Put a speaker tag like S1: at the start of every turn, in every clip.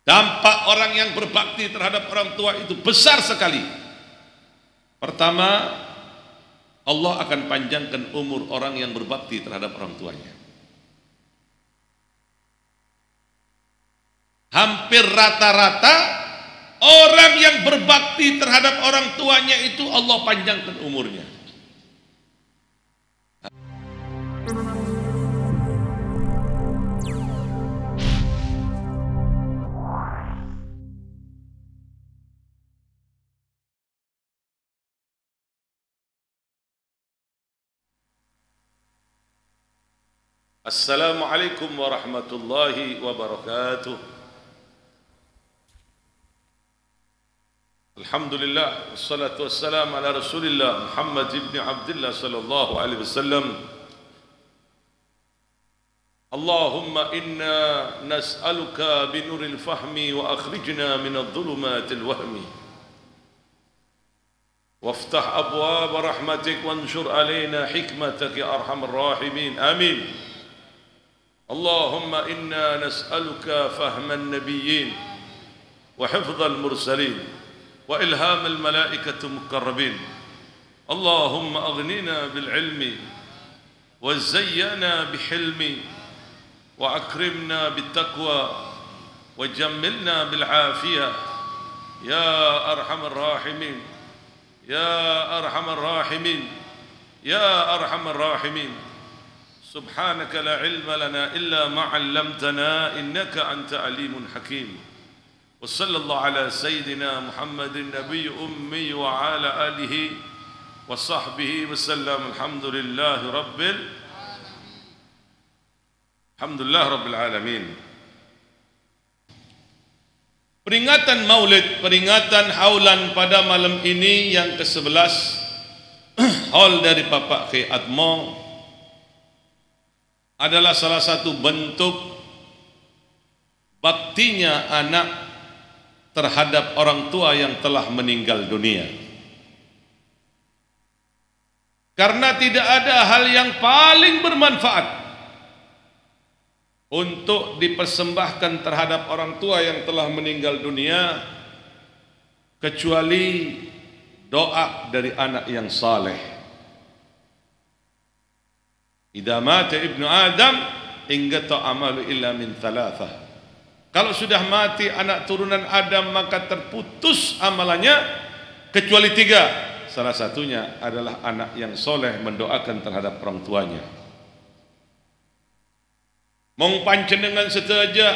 S1: Dampak orang yang berbakti terhadap orang tua itu besar sekali. Pertama, Allah akan panjangkan umur orang yang berbakti terhadap orang tuanya. Hampir rata-rata orang yang berbakti terhadap orang tuanya itu Allah panjangkan umurnya. Assalamualaikum warahmatullahi wabarakatuh. Alhamdulillah, wassalatu wassalamu ala Rasulillah Muhammad ibn Abdullah sallallahu alaihi wasallam. Allahumma inna nas'aluka binuril fahmi wa akhrijna minadh dhulumatil wahmi. Waftah abwaab rahmatik wanshur alaina hikmatak ya arhamar rahimin. Amin. اللهم إنا نسألك فهم النبيين وحفظ المرسلين وإلهام الملائكة المقربين. اللهم أغننا بالعلم وزينا بحلم وأكرمنا بالتقوى وجملنا بالعافية يا أرحم الراحمين يا أرحم الراحمين يا أرحم الراحمين. سبحانك لا علم لنا إلا ما علمتنا إنك أنت عليم حكيم. وصلى الله على سيدنا محمد النبي أمي وعلى آله وصحبه وسلم. الحمد لله رب العالمين. Peringatan Maulid, peringatan haulan pada malam ini yang ke-11 haul dari Bapak Kiai Atmo adalah salah satu bentuk baktinya anak terhadap orang tua yang telah meninggal dunia. Karena tidak ada hal yang paling bermanfaat untuk dipersembahkan terhadap orang tua yang telah meninggal dunia kecuali doa dari anak yang saleh. Idza mata ibnu Adam inqata amalu illa min thalathah. Kalau sudah mati anak turunan Adam maka terputus amalannya kecuali 3. Salah satunya adalah anak yang soleh mendoakan terhadap orang tuanya. Mong panjenengan sedaja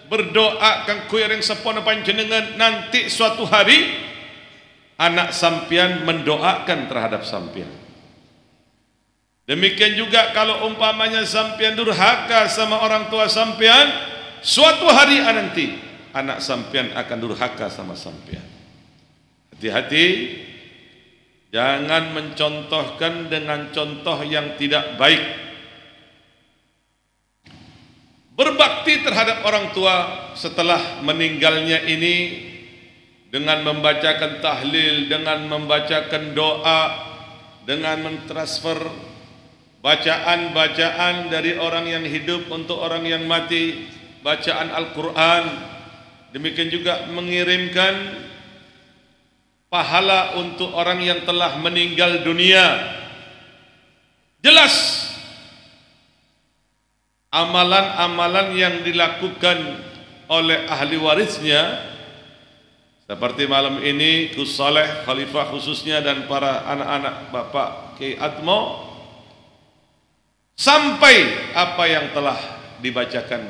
S1: berdoa kang kuring sepana panjenengan nanti suatu hari anak sampian mendoakan terhadap sampian. Demikian juga kalau umpamanya sampian durhaka sama orang tua sampian, suatu hari nanti anak sampian akan durhaka sama sampian. Hati-hati, jangan mencontohkan dengan contoh yang tidak baik. Berbakti terhadap orang tua setelah meninggalnya ini dengan membacakan tahlil, dengan membacakan doa, dengan mentransfer bacaan-bacaan dari orang yang hidup untuk orang yang mati, bacaan Al-Quran, demikian juga mengirimkan pahala untuk orang yang telah meninggal dunia. Jelas amalan-amalan yang dilakukan oleh ahli warisnya seperti malam ini Gus Saleh Khalifah khususnya dan para anak-anak Bapak Kiai Atmo, sampai apa yang telah dibacakan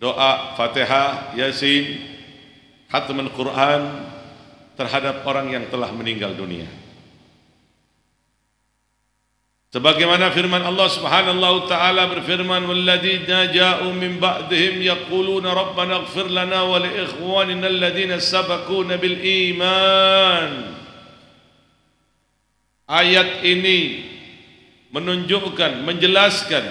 S1: doa Fatihah, Yasin, khatamul Quran terhadap orang yang telah meninggal dunia. Sebagaimana firman Allah Subhanahu wa taala berfirman, "Walladzina ja'u min ba'dihim yaquluna rabbana ighfir lana wa li ikhwanina alladhina sabaquna bil iman." Ayat ini menunjukkan, menjelaskan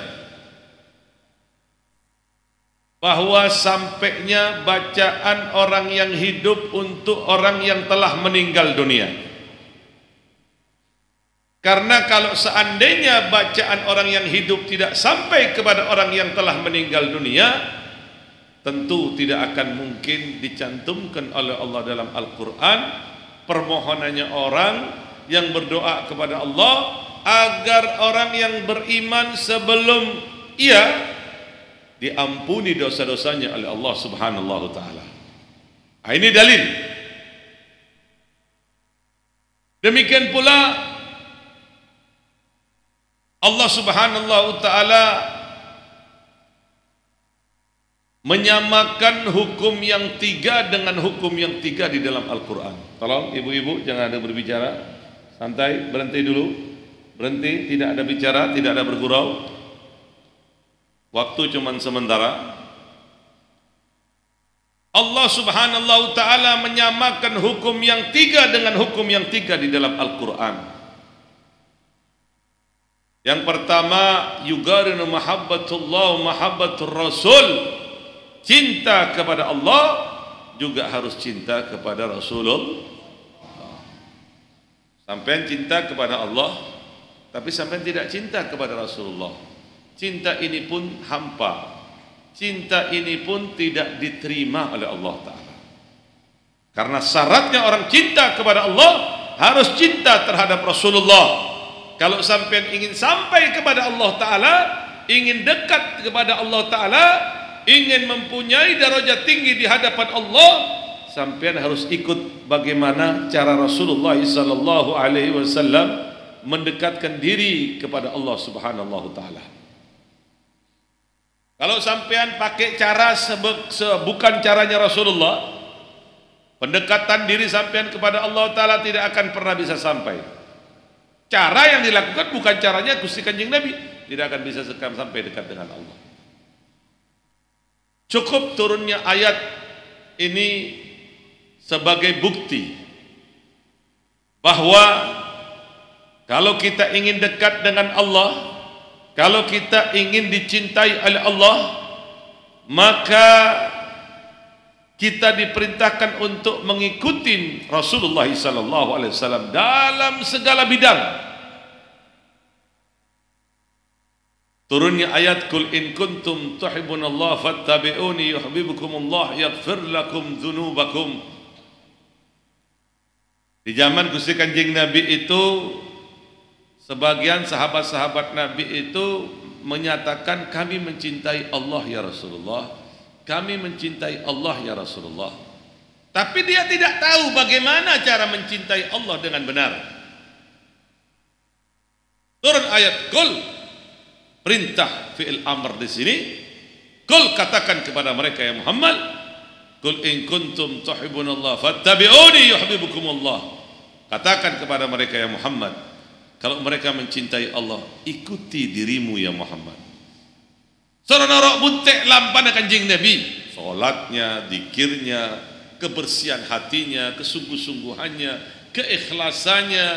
S1: bahwa sampainya bacaan orang yang hidup untuk orang yang telah meninggal dunia. Karena kalau seandainya bacaan orang yang hidup tidak sampai kepada orang yang telah meninggal dunia, tentu tidak akan mungkin dicantumkan oleh Allah dalam Al-Quran permohonannya orang yang berdoa kepada Allah agar orang yang beriman sebelum ia diampuni dosa-dosanya oleh Allah Subhanahu wa taala. Ini dalil. Demikian pula Allah Subhanahu wa taala menyamakan hukum yang tiga dengan hukum yang tiga di dalam Al-Quran. Tolong ibu-ibu jangan ada berbicara, santai, berhenti dulu, berhenti, tidak ada bicara, tidak ada bergurau. Waktu cuma sementara. Allah Subhanahu wa taala menyamakan hukum yang tiga dengan hukum yang tiga di dalam Al-Quran. Yang pertama, yugarinu mahabbatullah mahabbatur rasul. Cinta kepada Allah juga harus cinta kepada Rasulullah. Sampai cinta kepada Allah, tapi sampai tidak cinta kepada Rasulullah. Cinta ini pun hampa. Cinta ini pun tidak diterima oleh Allah Ta'ala. Karena syaratnya orang cinta kepada Allah harus cinta terhadap Rasulullah. Kalau sampai ingin sampai kepada Allah Ta'ala, ingin dekat kepada Allah Ta'ala, ingin mempunyai darajat tinggi di hadapan Allah, sampean harus ikut bagaimana cara Rasulullah sallallahu alaihi wasallam mendekatkan diri kepada Allah Subhanahu wa taala. Kalau sampean pakai cara bukan caranya Rasulullah, pendekatan diri sampean kepada Allah taala tidak akan pernah bisa sampai. Cara yang dilakukan bukan caranya Gusti Kanjeng Nabi, tidak akan bisa sampai dekat dengan Allah. Cukup turunnya ayat ini sebagai bukti bahwa kalau kita ingin dekat dengan Allah, kalau kita ingin dicintai oleh Allah, maka kita diperintahkan untuk mengikuti Rasulullah SAW dalam segala bidang. Turunnya ayat kul in kuntum tuhibbunallah fattabi'uni yuhibbukumullah yaghfir lakum dzunubakum. Di zaman Gusti Kanjeng Nabi itu sebagian sahabat-sahabat Nabi itu menyatakan kami mencintai Allah ya Rasulullah, kami mencintai Allah ya Rasulullah. Tapi dia tidak tahu bagaimana cara mencintai Allah dengan benar. Turun ayat kul, perintah fi'il amr di sini. Kul, katakan kepada mereka ya Muhammad, kul in kuntum tuhibbunallah fattabi'uni yuhibbukumullah. Katakan kepada mereka ya Muhammad, kalau mereka mencintai Allah, ikuti dirimu ya Muhammad. Seorang orang buntek lampan Kanjeng Nabi, salatnya, zikirnya, kebersihan hatinya, kesungguh-sungguhannya, keikhlasannya.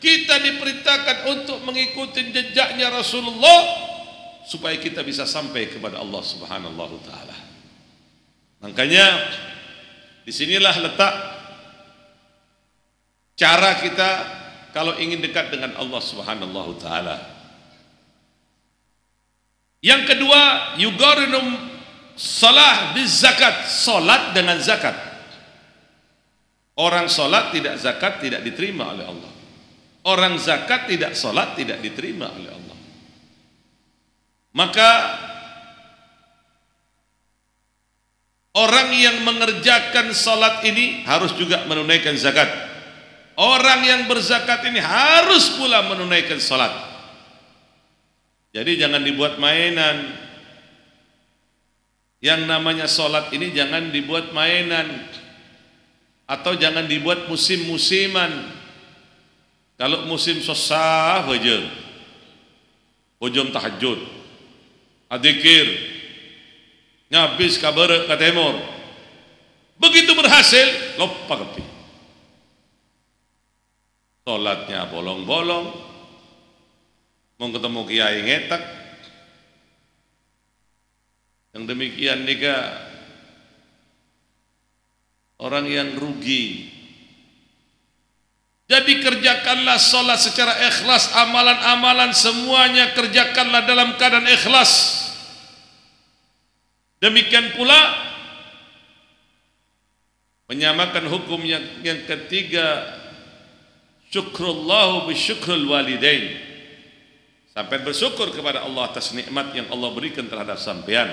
S1: Kita diperintahkan untuk mengikuti jejaknya Rasulullah supaya kita bisa sampai kepada Allah Subhanahu wa taala. Makanya disinilah letak cara kita kalau ingin dekat dengan Allah Subhanahu wa taala. Yang kedua, yugarinum salah biz zakat, salat dengan zakat. Orang salat tidak zakat tidak diterima oleh Allah. Orang zakat tidak salat tidak diterima oleh Allah. Maka orang yang mengerjakan salat ini harus juga menunaikan zakat. Orang yang berzakat ini harus pula menunaikan salat. Jadi jangan dibuat mainan. Yang namanya salat ini jangan dibuat mainan, atau jangan dibuat musim-musiman. Kalau musim susah aja, hujung tahajud, adzikir, ngabis kabar ke timur. Begitu berhasil, lupa kepi. Salatnya bolong-bolong, mau ketemu kiai ngetak. Yang demikian nikah orang yang rugi. Jadi kerjakanlah salat secara ikhlas, amalan-amalan semuanya kerjakanlah dalam keadaan ikhlas. Demikian pula menyamakan hukum yang ketiga, syukrullahu bisyukrul walidain. Sampai bersyukur kepada Allah atas nikmat yang Allah berikan terhadap sampean.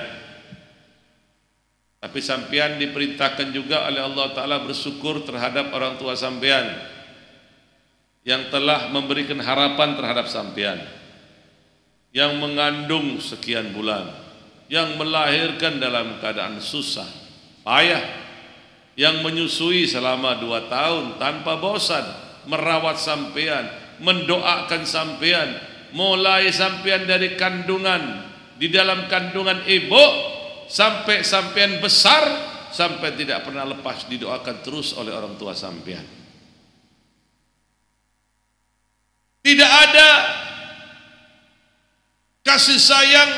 S1: Tapi sampean diperintahkan juga oleh Allah Ta'ala bersyukur terhadap orang tua sampean yang telah memberikan harapan terhadap sampean, yang mengandung sekian bulan, yang melahirkan dalam keadaan susah, payah, yang menyusui selama 2 tahun tanpa bosan, merawat sampean, mendoakan sampean, mulai sampean dari kandungan, di dalam kandungan ibu sampai sampean besar, sampai tidak pernah lepas didoakan terus oleh orang tua sampean. Tidak ada kasih sayang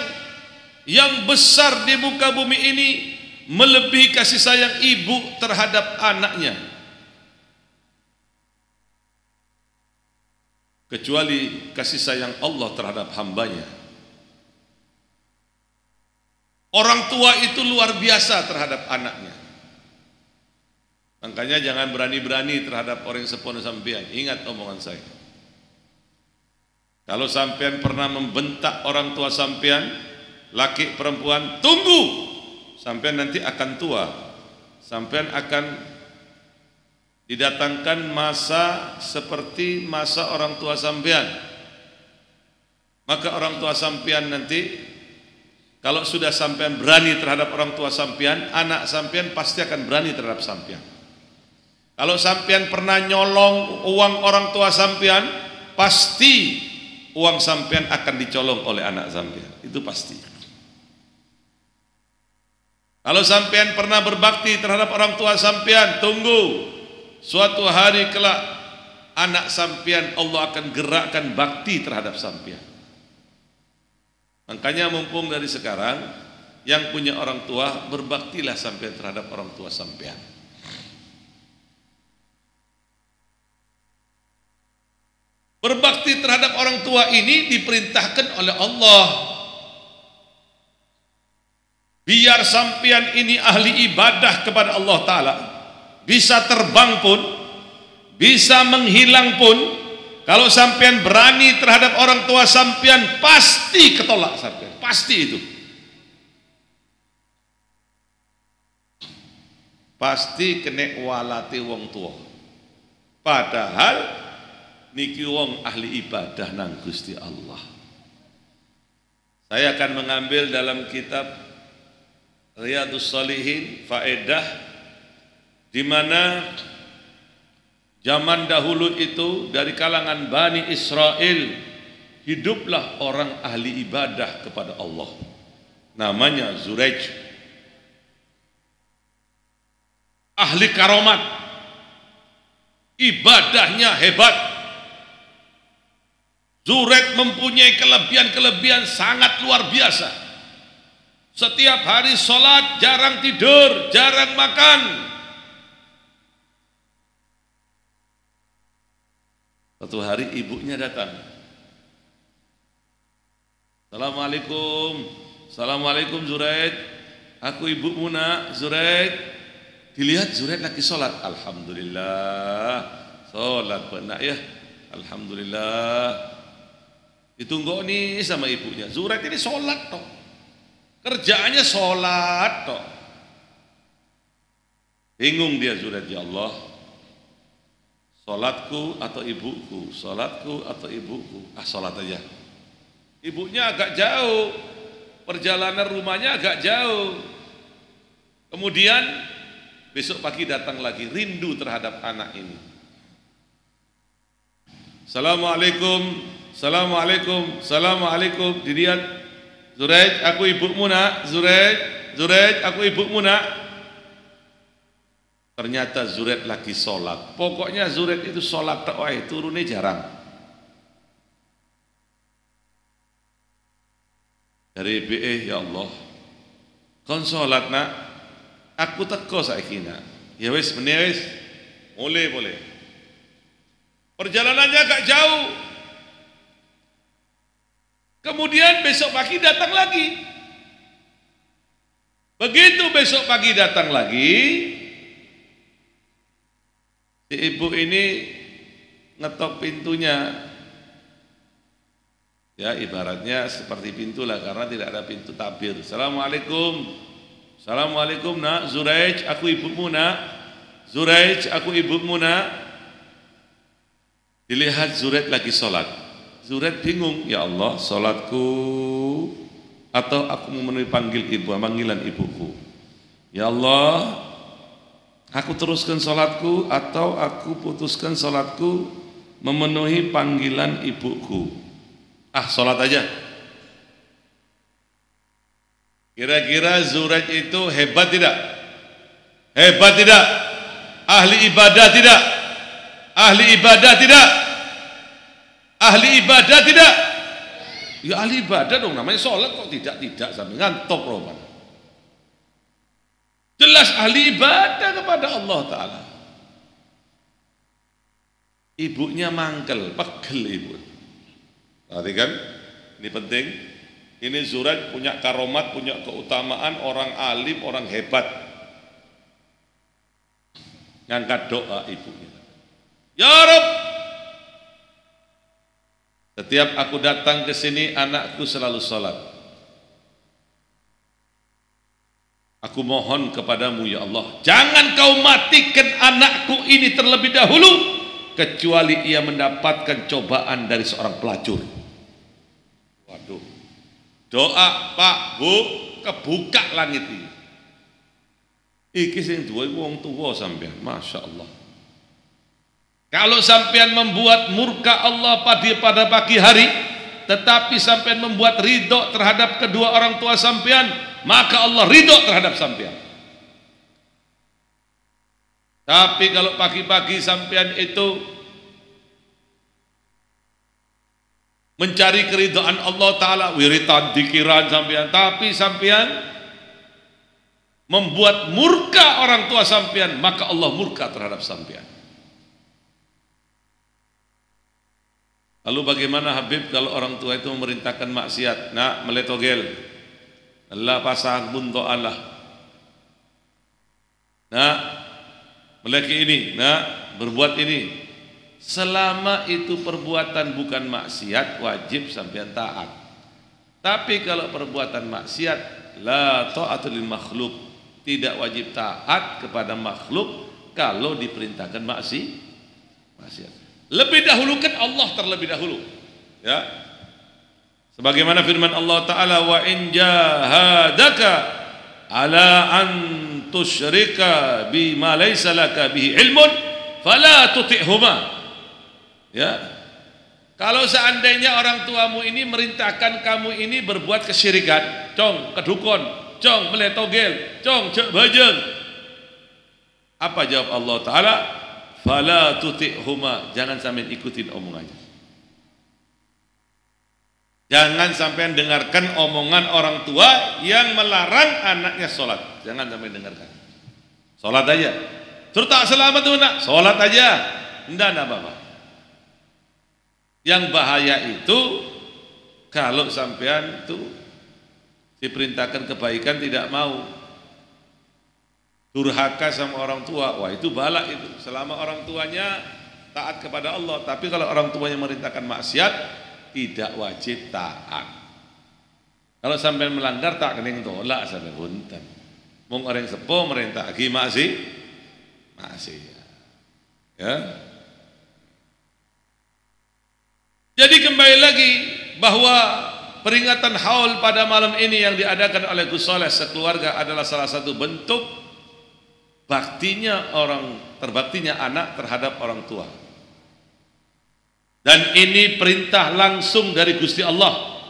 S1: yang besar di muka bumi ini melebihi kasih sayang ibu terhadap anaknya, kecuali kasih sayang Allah terhadap hambanya. Orang tua itu luar biasa terhadap anaknya. Makanya jangan berani-berani terhadap orang yang sepono sampean. Ingat omongan saya. Kalau sampean pernah membentak orang tua sampean, laki perempuan, tunggu. Sampean nanti akan tua. Sampean akan didatangkan masa seperti masa orang tua sampean. Maka orang tua sampean nanti, kalau sudah sampean berani terhadap orang tua sampean, anak sampean pasti akan berani terhadap sampean. Kalau sampean pernah nyolong uang orang tua sampean, pasti uang sampean akan dicolong oleh anak sampean. Itu pasti. Kalau sampean pernah berbakti terhadap orang tua sampean, tunggu. Suatu hari kelak anak sampean Allah akan gerakkan bakti terhadap sampean. Makanya mumpung dari sekarang, yang punya orang tua, berbaktilah sampean terhadap orang tua sampean. Berbakti terhadap orang tua ini diperintahkan oleh Allah. Biar sampean ini ahli ibadah kepada Allah Ta'ala, bisa terbang pun, bisa menghilang pun, kalau sampean berani terhadap orang tua sampean, pasti ketolak sampean, pasti itu. Pasti kena walati wong tua. Padahal niki wong ahli ibadah nang Gusti Allah. Saya akan mengambil dalam kitab Riyadhus Shalihin faedah di mana zaman dahulu itu dari kalangan Bani Israel hiduplah orang ahli ibadah kepada Allah, namanya Zurej, ahli karomat, ibadahnya hebat. Zurej mempunyai kelebihan-kelebihan sangat luar biasa. Setiap hari sholat, jarang tidur, jarang makan. Suatu hari ibunya datang. Assalamualaikum. Assalamualaikum Zurej. Aku ibumu nak, Zurej. Dilihat Zurej lagi sholat. Alhamdulillah. Sholat benar ya. Alhamdulillah. Ditunggu nih sama ibunya. Zurej ini sholat toh. Kerjaannya sholat toh. Bingung dia Zurej, ya Allah. Sholatku atau ibuku, sholatku atau ibuku, sholat aja. Ibunya agak jauh, perjalanan rumahnya agak jauh. Kemudian besok pagi datang lagi, rindu terhadap anak ini. Assalamualaikum, assalamualaikum, assalamualaikum. Dilihat, Zurej, aku ibumu nak, Zurej, Zurej, aku ibumu nak. Ternyata Zuret lagi sholat. Pokoknya Zuret itu sholat takwai, turunnya jarang. Dari BE, ya Allah, kon sholat nak, aku teko saiki nak. Ya wis, meneh wis, boleh. Perjalanannya agak jauh. Kemudian besok pagi datang lagi. Begitu besok pagi datang lagi, si ibu ini ngetok pintunya, ya ibaratnya seperti pintu lah karena tidak ada pintu tabir. Assalamualaikum, assalamualaikum nak, Zuraij aku ibumu nak, Zuraij aku ibumu nak. Dilihat Zuraij lagi sholat, Zuraij bingung, ya Allah sholatku atau aku memenuhi panggilan ibuku. Ya Allah, aku teruskan sholatku atau aku putuskan sholatku memenuhi panggilan ibuku. Ah, sholat aja. Kira-kira Zuraij itu hebat tidak? Hebat tidak? Ahli ibadah tidak? Ahli ibadah tidak? Ahli ibadah tidak? Ya ahli ibadah dong, namanya sholat kok tidak sampai ngantuk roman. Jelas ahli ibadah kepada Allah Ta'ala. Ibunya mangkel, pegel ibu. Perhatikan, ini penting. Ini Zuraij punya karomat, punya keutamaan, orang alim, orang hebat. Ngangkat doa ibunya. Ya Rabb, setiap aku datang ke sini, anakku selalu sholat. Aku mohon kepadamu ya Allah, jangan kau matikan anakku ini terlebih dahulu, kecuali ia mendapatkan cobaan dari seorang pelacur. Waduh, doa Pak Bu, kebuka langit ini. Iki sing duwe wong tuwa sampean, masya Allah. Kalau sampean membuat murka Allah pada pagi hari, tetapi sampean membuat ridho terhadap kedua orang tua sampean, maka Allah ridho terhadap sampean. Tapi kalau pagi-pagi sampean itu mencari keridhaan Allah Ta'ala, wiritan, dikiran sampean, tapi sampean membuat murka orang tua sampean, maka Allah murka terhadap sampean. Lalu bagaimana Habib kalau orang tua itu memerintahkan maksiat? Nak meletogel, Allah pasang bunto Allah. Nak meleki ini, nak berbuat ini. Selama itu perbuatan bukan maksiat, wajib sampean taat. Tapi kalau perbuatan maksiat, la ta'atul lil makhluk, tidak wajib taat kepada makhluk kalau diperintahkan maksiat. Lebih dahulukan Allah terlebih dahulu, ya. Sebagaimana firman Allah Ta'ala, wa in jahadaka ala an tusyrika bima laysa laka bihi ilmun fala tuti'huma. Ya. Kalau seandainya orang tuamu ini merintahkan kamu ini berbuat kesyirikan, cong kedukun, cong meletogel, cong cek bajeng, apa jawab Allah Ta'ala? Fala tuti'huma, jangan sampai ikutin omongannya. Jangan sampai dengarkan omongan orang tua yang melarang anaknya sholat. Jangan sampai dengarkan. Sholat aja. Terus tak selamat tuh nak, sholat aja. Enggak apa-apa. Yang bahaya itu kalau sampean itu diperintahkan kebaikan tidak mau, durhaka sama orang tua, wah itu balak itu. Selama orang tuanya taat kepada Allah, tapi kalau orang tuanya merintahkan maksiat, tidak wajib taat. Kalau sampai melanggar tak kening tolak sampai bunten. Mung orang sepo merintah lagi masih, ya. Jadi kembali lagi bahwa peringatan haul pada malam ini yang diadakan oleh Gus Soleh sekeluarga adalah salah satu bentuk terbaktinya anak terhadap orang tua. Dan ini perintah langsung dari Gusti Allah.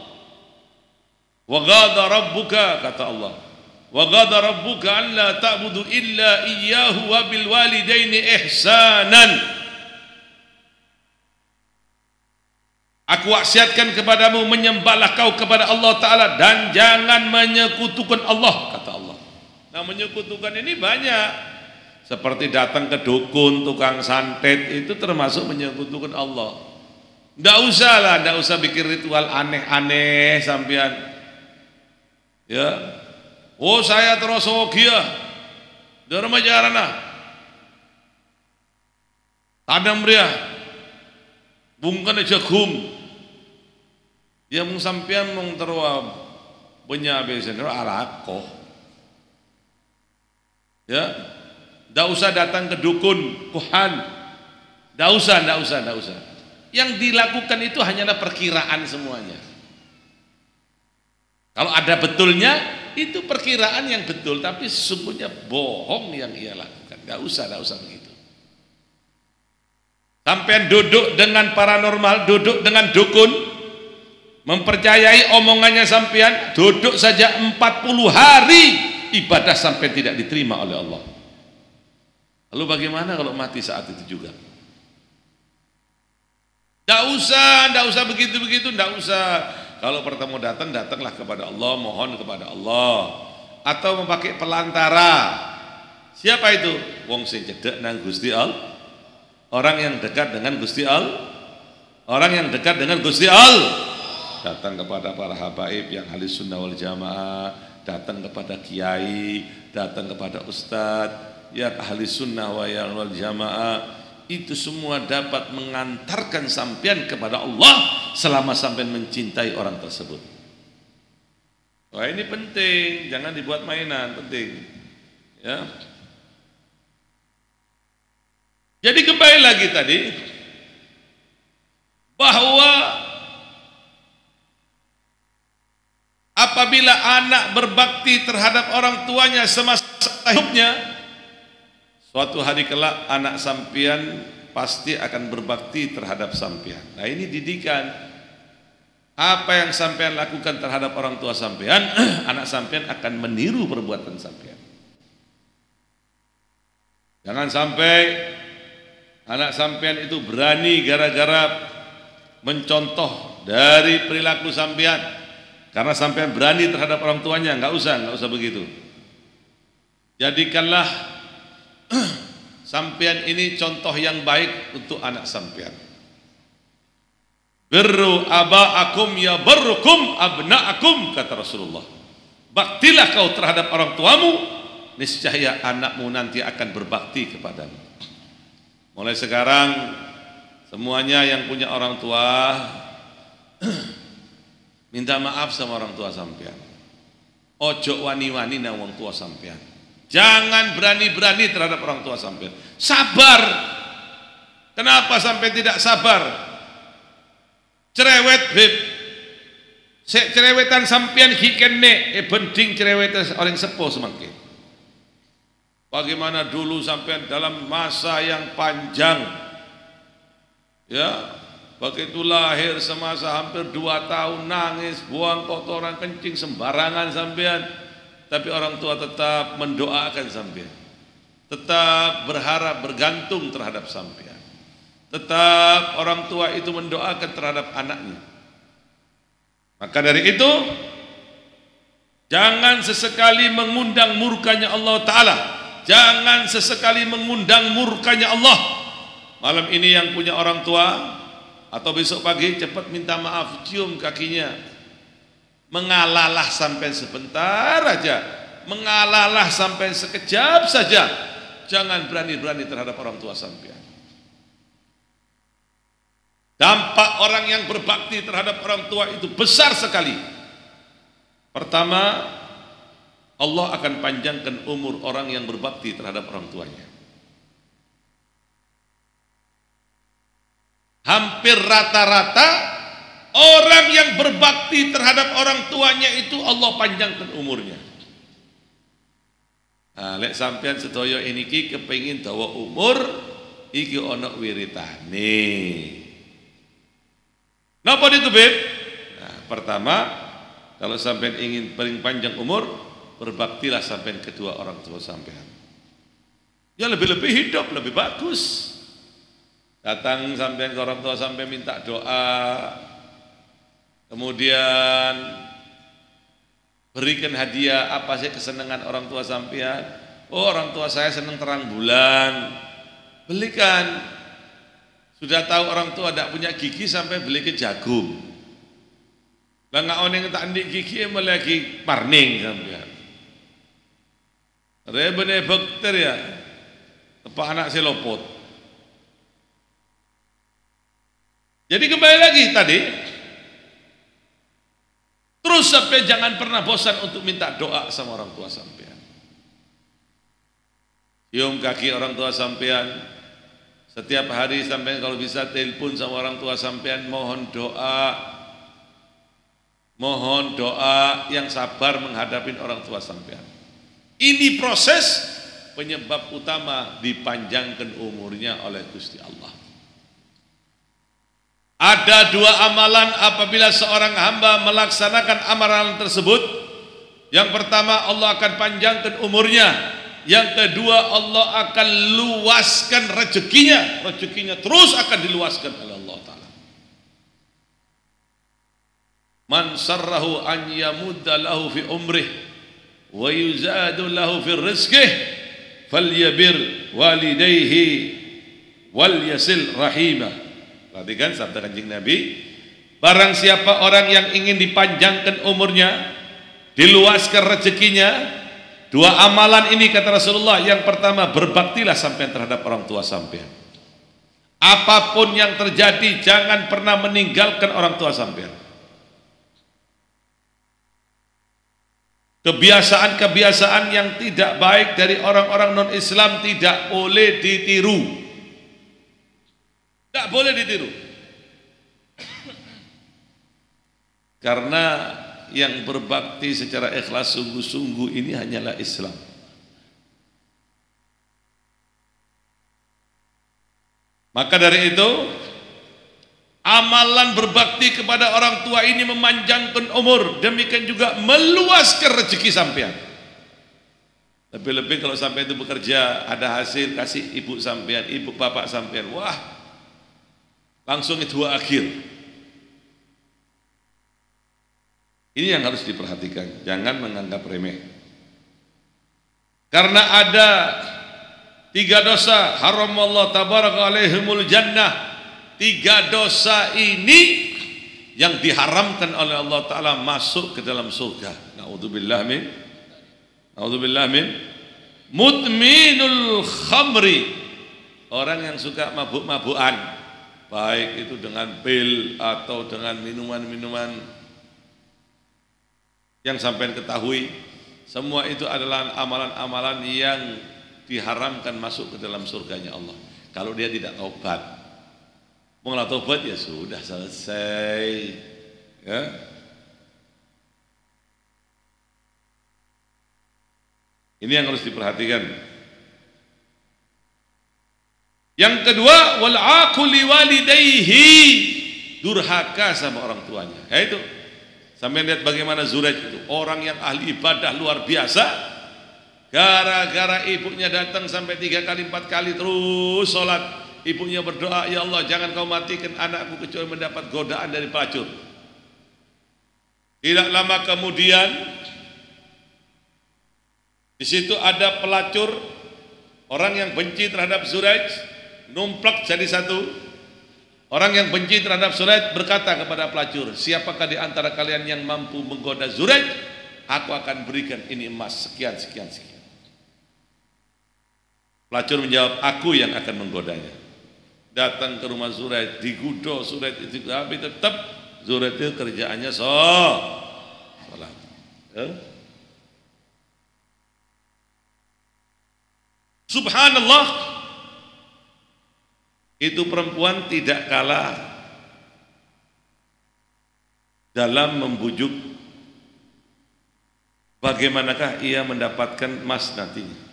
S1: Wa ghadha rabbuka, kata Allah, wa ghadha rabbuka an la ta'budu illa iyyahu wa bil walidaini ihsanan. Aku wasiatkan kepadamu, menyembahlah kau kepada Allah Ta'ala dan jangan menyekutukan Allah, kata Allah. Nah, menyekutukan ini banyak. Seperti datang ke dukun, tukang santet, itu termasuk menyekutukan Allah. Nggak usah bikin ritual aneh-aneh sampean. Ya, Oh saya terus dia derma jarana tadam ria bungkan jagung dia mung sampean mung terwa punya besen arako ya ndak usah datang ke dukun kuhan ndak usah yang dilakukan itu hanyalah perkiraan semuanya. Kalau ada betulnya itu perkiraan yang betul, tapi sesungguhnya bohong yang ia lakukan. Nggak usah begitu. Sampai duduk dengan paranormal, duduk dengan dukun, mempercayai omongannya sampean, duduk saja 40 hari ibadah sampai tidak diterima oleh Allah. Lalu bagaimana kalau mati saat itu juga? Nggak usah begitu-begitu, nggak usah. Kalau pertama datanglah kepada Allah, mohon kepada Allah, atau memakai pelantara. Siapa itu? Wong sing cedek nang Gusti Allah. Orang yang dekat dengan Gusti Allah. Orang yang dekat dengan Gusti Allah. Datang kepada para habaib yang ahli sunnah wal jamaah, datang kepada kiai, datang kepada ustadz yang ahli sunnah wal jamaah. Itu semua dapat mengantarkan sampean kepada Allah selama sampean mencintai orang tersebut. Wah ini penting, jangan dibuat mainan, penting. Ya. Jadi kembali lagi tadi bahwa apabila anak berbakti terhadap orang tuanya semasa hidupnya, suatu hari kelak anak sampean pasti akan berbakti terhadap sampean. Nah ini didikan. Apa yang sampean lakukan terhadap orang tua sampean, anak sampean akan meniru perbuatan sampean. Jangan sampai anak sampean itu berani gara-gara mencontoh dari perilaku sampean. Karena sampean berani terhadap orang tuanya, nggak usah begitu. Jadikanlah sampean ini contoh yang baik untuk anak sampean. Birru aba'akum ya barrukum abna'akum, kata Rasulullah. Baktilah kau terhadap orang tuamu, niscaya anakmu nanti akan berbakti kepadamu. Mulai sekarang semuanya yang punya orang tua minta maaf sama orang tua sampean. Ojo wani-wani nang wong tua sampean. Jangan berani-berani terhadap orang tua sampean. Sabar. Kenapa sampai tidak sabar? Cerewet beb. Sek cerewetan sampean hikene bending cerewetan orang sepuh semangke. Bagaimana dulu sampean dalam masa yang panjang, ya, begitu lahir semasa hampir 2 tahun nangis, buang kotoran kencing sembarangan sampean. Tapi orang tua tetap mendoakan sampean, tetap berharap, bergantung terhadap sampean. Tetap orang tua itu mendoakan terhadap anaknya. Maka dari itu, jangan sesekali mengundang murkanya Allah Ta'ala. Jangan sesekali mengundang murkanya Allah. Malam ini yang punya orang tua, atau besok pagi cepat minta maaf, cium kakinya. Mengalalah sampai sebentar aja, mengalalah sampai sekejap saja. Jangan berani-berani terhadap orang tua sampean. Dampak orang yang berbakti terhadap orang tua itu besar sekali. Pertama, Allah akan panjangkan umur orang yang berbakti terhadap orang tuanya. Hampir rata-rata orang yang berbakti terhadap orang tuanya itu Allah panjangkan umurnya. Nah, lek sampean sedaya niki kepengin dawa umur, iki ana wiritane. Napa itu, Beb? Nah, pertama, kalau sampean ingin paling panjang umur, berbaktilah sampean kedua orang tua sampean. Ya lebih-lebih hidup lebih bagus. Datang sampean ke orang tua sampean minta doa. Kemudian berikan hadiah apa sih kesenangan orang tua sampean? Oh, orang tua saya senang terang bulan. Belikan. Sudah tahu orang tua tidak punya gigi sampai beli ke jagung. Lah nggak oneng tak ndik gigi malah lagi parning sampean. Rebene bakteria. Tepak anak si lopot. Jadi kembali lagi tadi. Terus sampai jangan pernah bosan untuk minta doa sama orang tua sampean. Cium kaki orang tua sampean. Setiap hari sampean kalau bisa telepon sama orang tua sampean, mohon doa. Mohon doa yang sabar menghadapi orang tua sampean. Ini proses penyebab utama dipanjangkan umurnya oleh Gusti Allah. Ada dua amalan apabila seorang hamba melaksanakan amalan tersebut. Yang pertama, Allah akan panjangkan umurnya. Yang kedua, Allah akan luaskan rezekinya. Rezekinya terus akan diluaskan oleh Allah Ta'ala. Man sarrahu an yamudda lahu fi umrih wa yuzadu lahu fi rizkih falyabir walidayhi wal yasil rahimah. Perhatikan sabda Kanjeng Nabi, barang siapa orang yang ingin dipanjangkan umurnya, diluaskan rezekinya, dua amalan ini kata Rasulullah. Yang pertama, berbaktilah sampean terhadap orang tua sampean. Apapun yang terjadi, jangan pernah meninggalkan orang tua sampean. Kebiasaan-kebiasaan yang tidak baik dari orang-orang non-Islam tidak boleh ditiru. Tidak boleh ditiru. Karena yang berbakti secara ikhlas sungguh-sungguh ini hanyalah Islam. Maka dari itu, amalan berbakti kepada orang tua ini memanjangkan umur, demikian juga meluaskan rezeki sampean. Lebih-lebih kalau sampai itu bekerja, ada hasil, kasih ibu sampean, ibu bapak sampean, wah, langsung itu akhir. Ini yang harus diperhatikan, jangan menganggap remeh. Karena ada 3 dosa haram Allah tabaraka alaihimul jannah. 3 dosa ini yang diharamkan oleh Allah Ta'ala masuk ke dalam surga. Na'udzubillah min mutminul khamri, orang yang suka mabuk-mabukan, baik itu dengan pil atau dengan minuman-minuman yang sampai ketahui, semua itu adalah amalan-amalan yang diharamkan masuk ke dalam surganya Allah. Kalau dia tidak taubat, mengelah taubat ya sudah selesai. Ya. Ini yang harus diperhatikan. Yang kedua, wal aquli walidayhi, durhaka sama orang tuanya. Yaitu sampai lihat bagaimana Zuraij itu, orang yang ahli ibadah luar biasa. Gara-gara ibunya datang sampai 3 kali 4 kali terus sholat, ibunya berdoa, ya Allah jangan kau matikan anakku kecuali mendapat godaan dari pelacur. Tidak lama kemudian di situ ada pelacur, orang yang benci terhadap Zuraij, numplak jadi satu. Orang yang benci terhadap Zuraij berkata kepada pelacur, siapakah di antara kalian yang mampu menggoda Zuraij? Aku akan berikan ini emas sekian sekian sekian. Pelacur menjawab, aku yang akan menggodanya. Datang ke rumah Zuraij, digudo Zuraij itu, tapi tetap Zuraij itu kerjaannya sholat. Subhanallah, itu perempuan tidak kalah dalam membujuk bagaimanakah ia mendapatkan emas nantinya.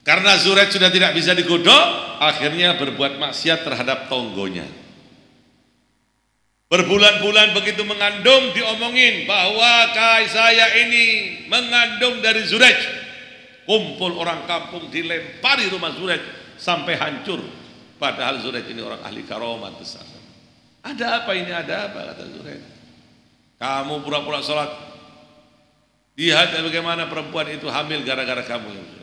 S1: Karena Zuraij sudah tidak bisa digodok, akhirnya berbuat maksiat terhadap tonggonya. Berbulan-bulan begitu mengandung, diomongin bahwa saya ini mengandung dari Zuraij. Kumpul orang kampung, dilempari rumah Zuraij sampai hancur. Padahal Zuraij ini orang ahli karomat besar. Ada apa ini? Ada apa? Kata Zuraij. Kamu pura-pura sholat. Lihat bagaimana perempuan itu hamil gara-gara kamu. Ya Zuraij.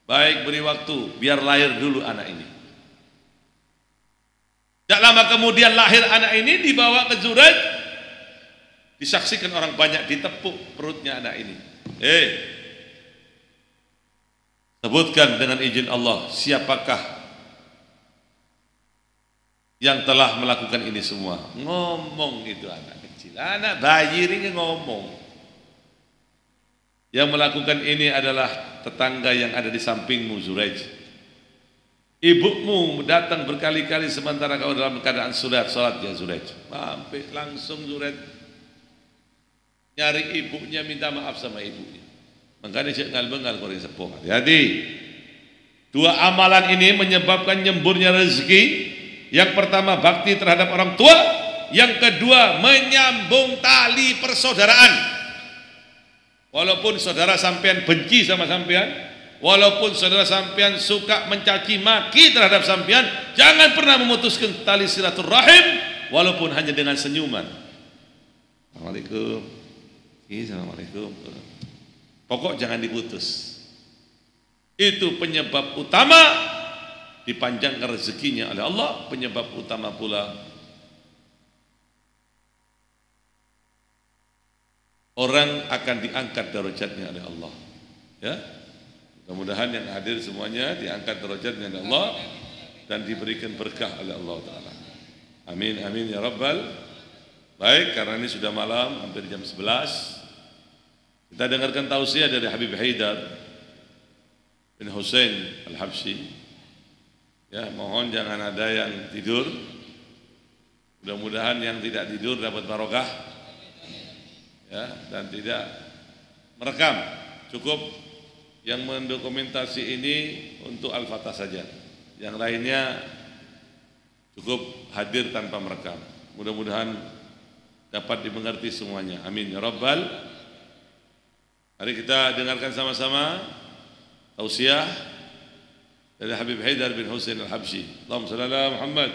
S1: Baik, beri waktu, biar lahir dulu anak ini. Tak lama kemudian lahir anak ini, dibawa ke Zuraij, disaksikan orang banyak, ditepuk perutnya anak ini. Sebutkan dengan izin Allah, siapakah yang telah melakukan ini semua? Ngomong itu anak kecil, anak bayi ini ngomong. Yang melakukan ini adalah tetangga yang ada di sampingmu, Zuraij. Ibumu datang berkali-kali sementara kau dalam keadaan salat ya Zuraij. Sampai langsung Zuraij nyari ibunya, minta maaf sama ibunya. Makanya cek ngal-bengal koreng sepuh. Hati-hati. Dua amalan ini menyebabkan nyemburnya rezeki. Yang pertama bakti terhadap orang tua, yang kedua menyambung tali persaudaraan. Walaupun saudara sampean benci sama sampean, walaupun saudara sampean suka mencaci maki terhadap sampean, jangan pernah memutuskan tali silaturahim walaupun hanya dengan senyuman. Assalamualaikum. Assalamualaikum. Pokok jangan diputus. Itu penyebab utama dipanjangkan rezekinya oleh Allah. Penyebab utama pula orang akan diangkat derajatnya oleh Allah. Ya, mudah-mudahan yang hadir semuanya diangkat derajatnya oleh Allah dan diberikan berkah oleh Allah Taala. Amin amin ya Rabbal. Baik, karena ini sudah malam, hampir jam 11. Kita dengarkan tausiah dari Habib Haidar bin Hussein Al-Habsyi. Ya, mohon jangan ada yang tidur. Mudah-mudahan yang tidak tidur dapat barokah. Ya, dan tidak merekam. Cukup yang mendokumentasi ini untuk Al-Fatah saja. Yang lainnya cukup hadir tanpa merekam. Mudah-mudahan dapat dimengerti semuanya. Amin ya Rabbal. Mari kita dengarkan sama-sama tausiah dari Habib Haidar bin Hussein Al-Habsyi. Allahumma shalli ala Muhammad.